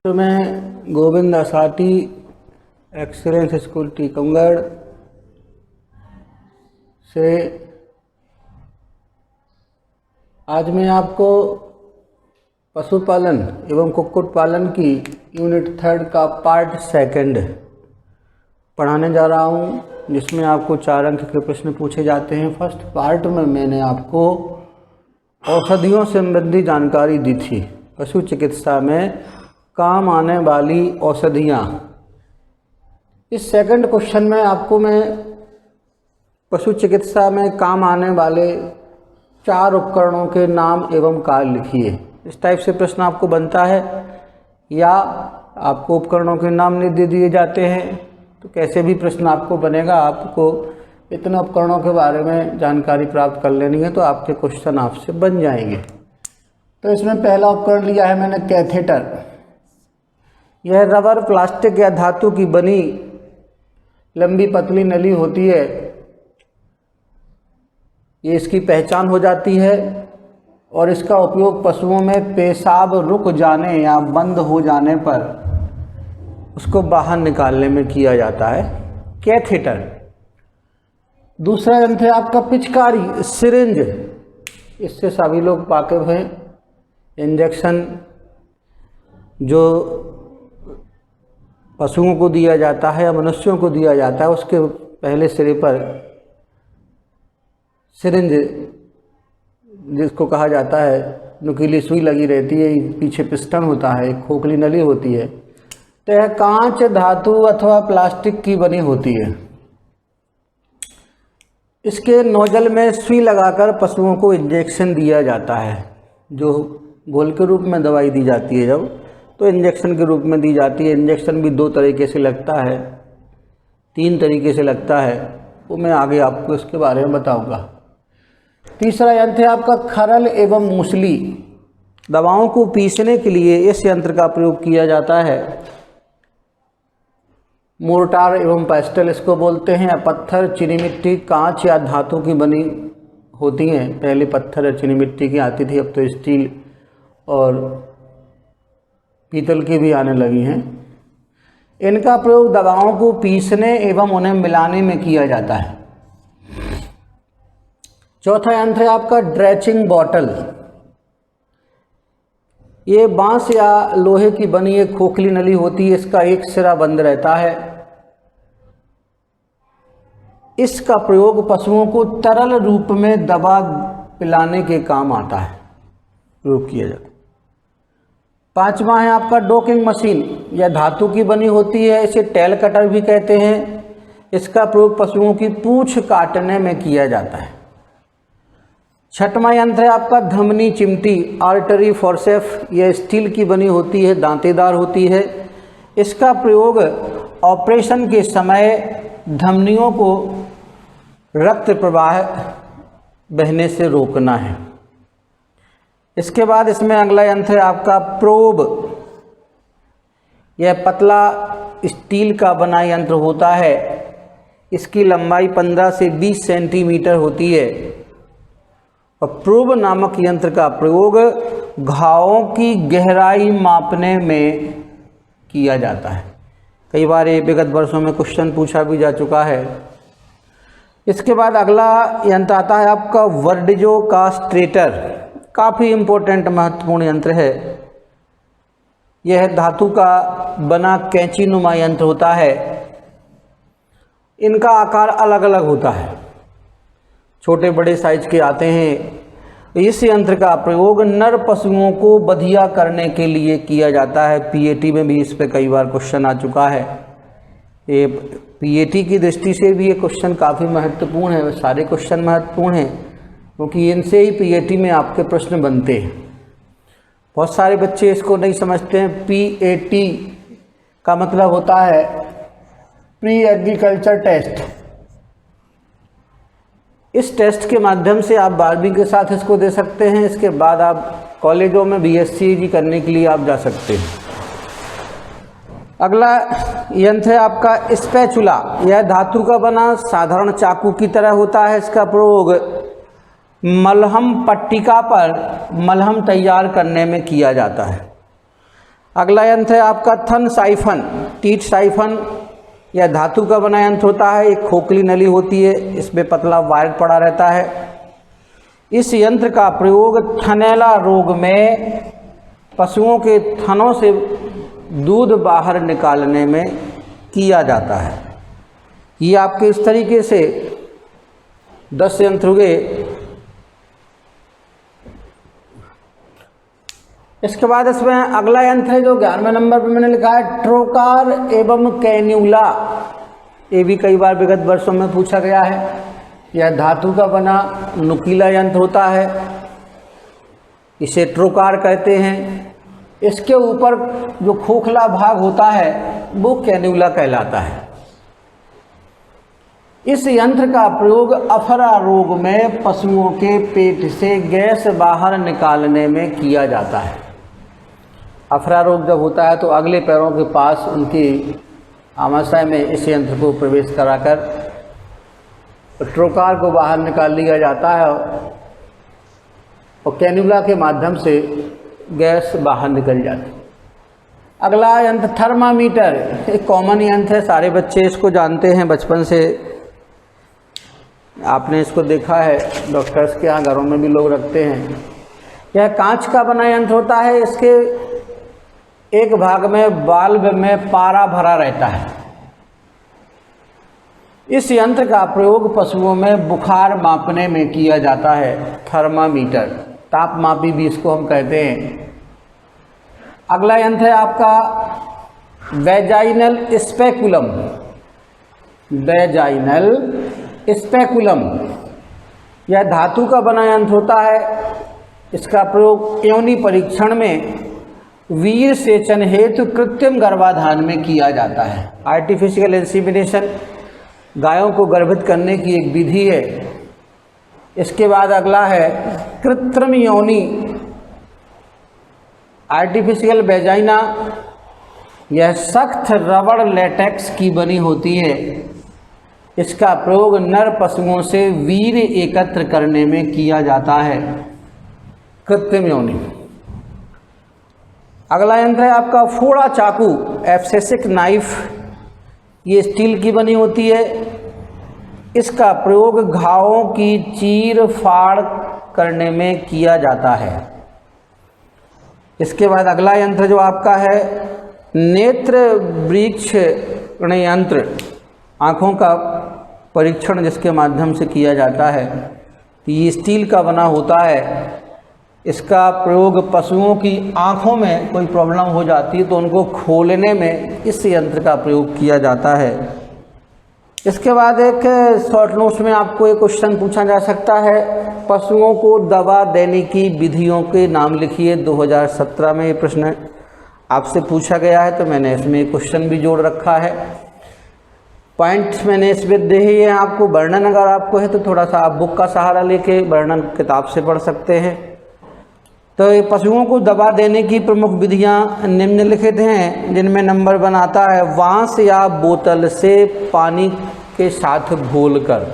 तो मैं Govind Asati excellence school Tikamgarh से आज मैं आपको पशुपालन एवं कुक्कुट पालन की यूनिट 3 का पार्ट 2 पढ़ाने जा रहा हूं, जिसमें आपको 4 अंक के प्रश्न पूछे जाते हैं। फर्स्ट पार्ट में मैंने आपको औषधियों से संबंधी जानकारी दी थी। पशु चिकित्सा में काम आने वाली औषधियाँ। इस सेकंड क्वेश्चन में आपको मैं पशु चिकित्सा में काम आने वाले 4 उपकरणों के नाम एवं कार्य लिखिए। इस टाइप से प्रश्न आपको बनता है, या आपको उपकरणों के नाम नहीं दे दिए जाते हैं तो कैसे भी प्रश्न आपको बनेगा। आपको इतने उपकरणों के बारे में जानकारी प्राप्त कर लेनी है तो आपके क्वेश्चन आपसे बन जाएंगे। तो इसमें पहला उपकरण लिया है मैंने कैथेटर। यह रबर, प्लास्टिक या धातु की बनी लंबी पतली नली होती है। ये इसकी पहचान हो जाती है और इसका उपयोग पशुओं में पेशाब रुक जाने या बंद हो जाने पर उसको बाहर निकालने में किया जाता है, कैथेटर। दूसरा यंत्र है आपका पिचकारी, सिरिंज। इससे सभी लोग वाकिफ हैं। इंजेक्शन जो पशुओं को दिया जाता है या मनुष्यों को दिया जाता है, उसके पहले सिरे पर सिरिंज जिसको कहा जाता है, नुकीली सुई लगी रहती है, पीछे पिस्टन होता है, एक खोखली नली होती है। तो यह कांच, धातु अथवा प्लास्टिक की बनी होती है। इसके नोजल में सुई लगाकर पशुओं को इंजेक्शन दिया जाता है। जो घोल के रूप में दवाई दी जाती है जब, तो इंजेक्शन के रूप में दी जाती है। इंजेक्शन भी 2 तरीके से लगता है, 3 तरीके से लगता है, वो मैं आगे आपको इसके बारे में बताऊंगा। तीसरा यंत्र है आपका खरल एवं मूसली। दवाओं को पीसने के लिए इस यंत्र का प्रयोग किया जाता है। मोर्टार एवं पेस्टल इसको बोलते हैं। पत्थर, चीनी मिट्टी, कांच या धातु की बनी होती हैं। पहले पत्थर और चीनी मिट्टी की आती थी, अब तो स्टील और पीतल की भी आने लगी हैं। इनका प्रयोग दवाओं को पीसने एवं उन्हें मिलाने में किया जाता है। चौथा यंत्र है आपका ड्रेचिंग बॉटल। ये बांस या लोहे की बनी एक खोखली नली होती है। इसका एक सिरा बंद रहता है। इसका प्रयोग पशुओं को तरल रूप में दवा पिलाने के काम आता है, प्रयोग किया जाता है। 5वां है आपका डॉकिंग मशीन। यह धातु की बनी होती है, इसे टेल कटर भी कहते हैं। इसका प्रयोग पशुओं की पूंछ काटने में किया जाता है। 6वां यंत्र है आपका धमनी चिमटी, आर्टरी फोर्सेप्स। यह स्टील की बनी होती है, दांतेदार होती है। इसका प्रयोग ऑपरेशन के समय धमनियों को रक्त प्रवाह बहने से रोकना है। इसके बाद इसमें अगला यंत्र है आपका प्रोब। यह पतला स्टील का बना यंत्र होता है। इसकी लंबाई 15 से 20 सेंटीमीटर होती है। और प्रोब नामक यंत्र का प्रयोग घावों की गहराई मापने में किया जाता है। कई बार ये विगत वर्षों में क्वेश्चन पूछा भी जा चुका है। इसके बाद अगला यंत्र आता है आपका वर्डिजो कास्ट्रेटर। काफ़ी इम्पोर्टेंट महत्वपूर्ण यंत्र है। यह धातु का बना कैंची नुमा यंत्र होता है। इनका आकार अलग अलग होता है, छोटे बड़े साइज के आते हैं। इस यंत्र का प्रयोग नर पशुओं को बधिया करने के लिए किया जाता है। पीएटी में भी इस पर कई बार क्वेश्चन आ चुका है। ये पीएटी की दृष्टि से भी ये क्वेश्चन काफ़ी महत्वपूर्ण है। सारे क्वेश्चन महत्वपूर्ण हैं क्योंकि इनसे ही पीएटी में आपके प्रश्न बनते हैं। बहुत सारे बच्चे इसको नहीं समझते हैं। पीएटी का मतलब होता है प्री एग्रीकल्चर टेस्ट। इस टेस्ट के माध्यम से आप 12वीं के साथ इसको दे सकते हैं। इसके बाद आप कॉलेजों में बीएससी करने के लिए आप जा सकते हैं। अगला यंत्र है आपका स्पैचुला। यह धातु का बना साधारण चाकू की तरह होता है। इसका प्रयोग मलहम पट्टिका पर मलहम तैयार करने में किया जाता है। अगला यंत्र है आपका थन साइफन। टीथ साइफन यह धातु का बना यंत्र होता है, एक खोखली नली होती है, इसमें पतला वायर पड़ा रहता है। इस यंत्र का प्रयोग थनैला रोग में पशुओं के थनों से दूध बाहर निकालने में किया जाता है। ये आपके इस तरीके से 10 यंत्र हुए। इसके बाद इसमें अगला यंत्र है जो 11वें नंबर पर मैंने लिखा है ट्रोकार एवं कैन्यूला। ये भी कई बार विगत वर्षों में पूछा गया है। यह धातु का बना नुकीला यंत्र होता है, इसे ट्रोकार कहते हैं। इसके ऊपर जो खोखला भाग होता है वो कैन्यूला कहलाता है। इस यंत्र का प्रयोग अफरा रोग में पशुओं के पेट से गैस बाहर निकालने में किया जाता है। अफरा रोग जब होता है तो अगले पैरों के पास उनकी आमाशय में इस यंत्र को प्रवेश कराकर ट्रोकार को बाहर निकाल लिया जाता है और कैन्यूला के माध्यम से गैस बाहर निकल जाती है। अगला यंत्र थर्मामीटर। एक कॉमन यंत्र है, सारे बच्चे इसको जानते हैं, बचपन से आपने इसको देखा है, डॉक्टर्स के यहाँ घरों में भी लोग रखते हैं। यह कांच का बना यंत्र होता है। इसके एक भाग में बाल्ब में पारा भरा रहता है। इस यंत्र का प्रयोग पशुओं में बुखार मापने में किया जाता है। थर्मामीटर, तापमापी भी इसको हम कहते हैं। अगला यंत्र है आपका वैजाइनल स्पेकुलम। वैजाइनल स्पेकुलम यह धातु का बना यंत्र होता है। इसका प्रयोग योनि परीक्षण में वीर सेचन हेतु कृत्रिम गर्भाधान में किया जाता है। आर्टिफिशियल इंसेमिनेशन गायों को गर्भित करने की एक विधि है। इसके बाद अगला है कृत्रिम योनि, आर्टिफिशियल वेजाइना। यह सख्त रबड़ लेटेक्स की बनी होती है। इसका प्रयोग नर पशुओं से वीर्य एकत्र करने में किया जाता है। कृत्रिम योनि। अगला यंत्र है आपका फोड़ा चाकू, एब्सेसिक नाइफ। ये स्टील की बनी होती है। इसका प्रयोग घावों की चीर फाड़ करने में किया जाता है। इसके बाद अगला यंत्र जो आपका है नेत्र परीक्षण यंत्र, आँखों का परीक्षण जिसके माध्यम से किया जाता है। ये स्टील का बना होता है। इसका प्रयोग पशुओं की आँखों में कोई प्रॉब्लम हो जाती है तो उनको खोलने में इस यंत्र का प्रयोग किया जाता है। इसके बाद एक शॉर्ट नोट्स में आपको एक क्वेश्चन पूछा जा सकता है, पशुओं को दवा देने की विधियों के नाम लिखिए। 2017 में ये प्रश्न आपसे पूछा गया है तो मैंने इसमें क्वेश्चन भी जोड़ रखा है। पॉइंट्स मैंने इसमें दे ही है आपको। वर्णन अगर आपको है तो थोड़ा सा आप बुक का सहारा लेके वर्णन किताब से पढ़ सकते हैं। तो ये पशुओं को दवा देने की प्रमुख विधियां निम्नलिखित हैं, जिनमें नंबर 1 आता है वांस या बोतल से पानी के साथ घोलकर।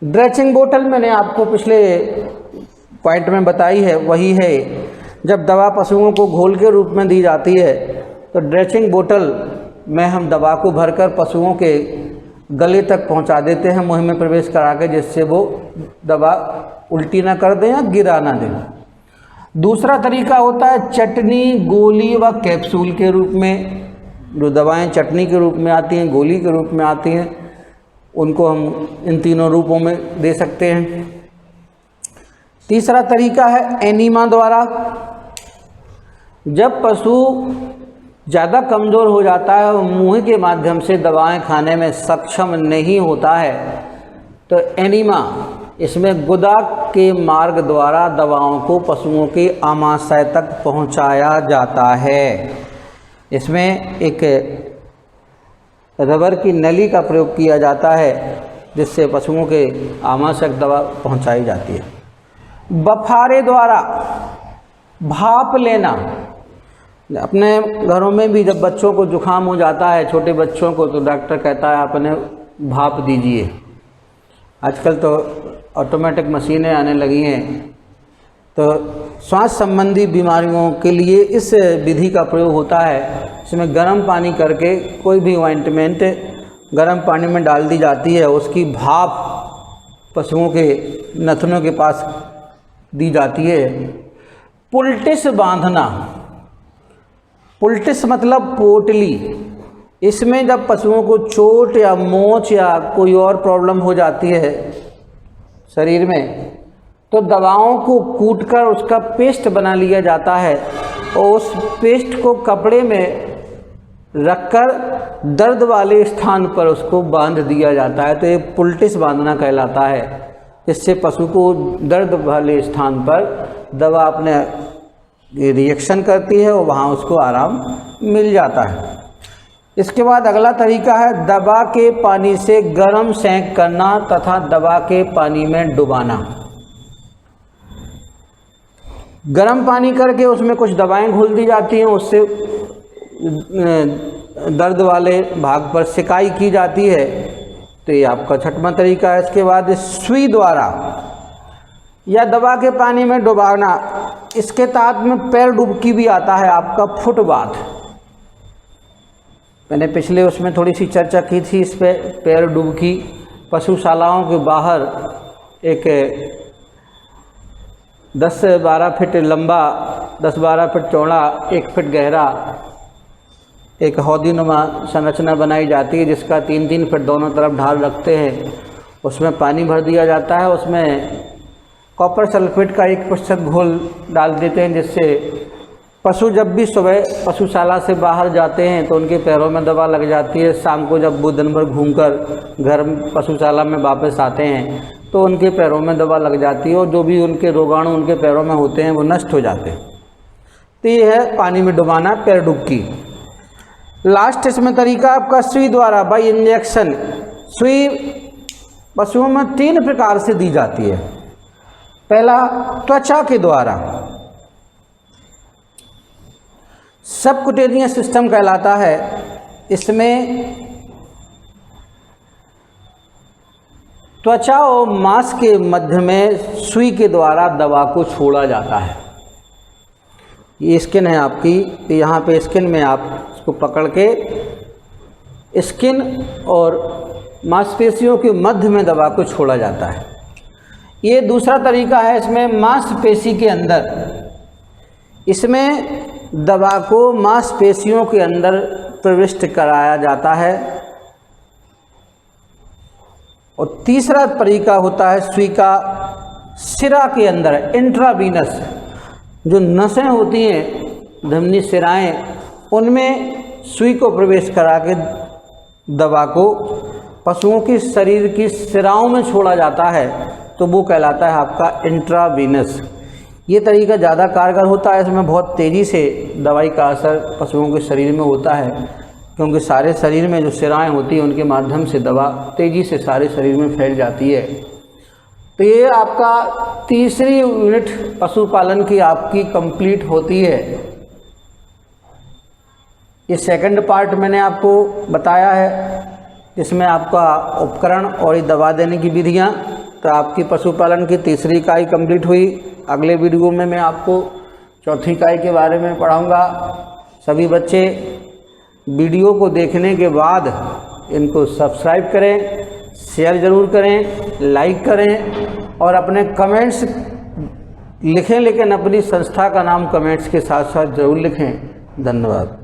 ड्रेचिंग बोतल मैंने आपको पिछले पॉइंट में बताई है, वही है। जब दवा पशुओं को घोल के रूप में दी जाती है तो ड्रेचिंग बोतल में हम दवा को भरकर पशुओं के गले तक पहुंचा देते हैं, मुंह में प्रवेश करा के, जिससे वो दवा उल्टी ना कर दें या गिरा ना दें। दूसरा तरीका होता है चटनी, गोली व कैप्सूल के रूप में। जो दवाएं चटनी के रूप में आती हैं, गोली के रूप में आती हैं, उनको हम इन तीनों रूपों में दे सकते हैं। तीसरा तरीका है एनीमा द्वारा। जब पशु ज़्यादा कमज़ोर हो जाता है और मुंह के माध्यम से दवाएं खाने में सक्षम नहीं होता है तो एनीमा, इसमें गुदा के मार्ग द्वारा दवाओं को पशुओं के आमाशय तक पहुंचाया जाता है। इसमें एक रबर की नली का प्रयोग किया जाता है जिससे पशुओं के आमाशय तक दवा पहुंचाई जाती है। बफारे द्वारा भाप लेना। अपने घरों में भी जब बच्चों को जुखाम हो जाता है, छोटे बच्चों को, तो डॉक्टर कहता है आप उन्हें भाप दीजिए। आजकल तो ऑटोमेटिक मशीनें आने लगी हैं तो श्वास संबंधी बीमारियों के लिए इस विधि का प्रयोग होता है। इसमें गर्म पानी करके कोई भी ऑइंटमेंट गर्म पानी में डाल दी जाती है, उसकी भाप पशुओं के नथनों के पास दी जाती है। पुलटिस बांधना, पुलटिस मतलब पोटली। इसमें जब पशुओं को चोट या मोच या कोई और प्रॉब्लम हो जाती है शरीर में, तो दवाओं को कूटकर उसका पेस्ट बना लिया जाता है और उस पेस्ट को कपड़े में रखकर दर्द वाले स्थान पर उसको बांध दिया जाता है। तो ये पुलटिस बांधना कहलाता है। इससे पशु को दर्द वाले स्थान पर दवा अपने रिएक्शन करती है और वहाँ उसको आराम मिल जाता है। इसके बाद अगला तरीका है दबा के पानी से गर्म सेंक करना तथा दबा के पानी में डुबाना। गर्म पानी करके उसमें कुछ दवाएं घोल दी जाती हैं, उससे दर्द वाले भाग पर सिकाई की जाती है। तो ये आपका छठवां तरीका है। इसके बाद सुई द्वारा या दबा के पानी में डुबाना, इसके तहत में पैर डुबकी भी आता है आपका फुटबाथ। मैंने पिछले उसमें थोड़ी सी चर्चा की थी इस पे। पैर डुबकी पशुशालाओं के बाहर एक 10 से 12 फीट लंबा, 10-12 फीट चौड़ा, 1 फीट गहरा एक हौदीनुमा संरचना बनाई जाती है, जिसका 3-3 फीट दोनों तरफ ढाल रखते हैं। उसमें पानी भर दिया जाता है, उसमें कॉपर सल्फेट का 1% घोल डाल देते हैं, जिससे पशु जब भी सुबह पशुशाला से बाहर जाते हैं तो उनके पैरों में दवा लग जाती है। शाम को जब वो दिन भर घूमकर घर पशुशाला में वापस आते हैं तो उनके पैरों में दवा लग जाती है और जो भी उनके रोगाणु उनके पैरों में होते हैं वो नष्ट हो जाते हैं। तो ये है पानी में डुबाना, पैर डुबकी। लास्ट इसमें तरीका आपका सुई द्वारा, बाई इंजेक्शन। सुई पशुओं में 3 प्रकार से दी जाती है। पहला त्वचा के द्वारा, सबक्यूटेनियस सिस्टम कहलाता है। इसमें त्वचा और मांस के मध्य में सुई के द्वारा दवा को छोड़ा जाता है। ये स्किन है आपकी, तो यहाँ पे स्किन में आप इसको पकड़ के स्किन और मांसपेशियों के मध्य में दवा को छोड़ा जाता है। ये दूसरा तरीका है। इसमें मांसपेशी के अंदर, इसमें दवा को मांसपेशियों के अंदर प्रविष्ट कराया जाता है। और तीसरा तरीका होता है सुई का सिरा के अंदर, इंट्रावीनस। जो नसें होती हैं, धमनी सिराएं, उनमें सुई को प्रवेश करा के दवा को पशुओं के शरीर की सिराओं में छोड़ा जाता है, तो वो कहलाता है आपका इंट्रावीनस। ये तरीका ज़्यादा कारगर होता है। इसमें बहुत तेज़ी से दवाई का असर पशुओं के शरीर में होता है, क्योंकि सारे शरीर में जो सिराएं होती हैं उनके माध्यम से दवा तेज़ी से सारे शरीर में फैल जाती है। तो ये आपका तीसरी यूनिट पशुपालन की आपकी कंप्लीट होती है। ये सेकंड पार्ट मैंने आपको बताया है, जिसमें आपका उपकरण और ये दवा देने की विधियाँ। तो आपकी पशुपालन की तीसरी इकाई कंप्लीट हुई। अगले वीडियो में मैं आपको चौथी इकाई के बारे में पढ़ाऊँगा। सभी बच्चे वीडियो को देखने के बाद इनको सब्सक्राइब करें, शेयर ज़रूर करें, लाइक करें और अपने कमेंट्स लिखें, लेकिन अपनी संस्था का नाम कमेंट्स के साथ साथ ज़रूर लिखें। धन्यवाद।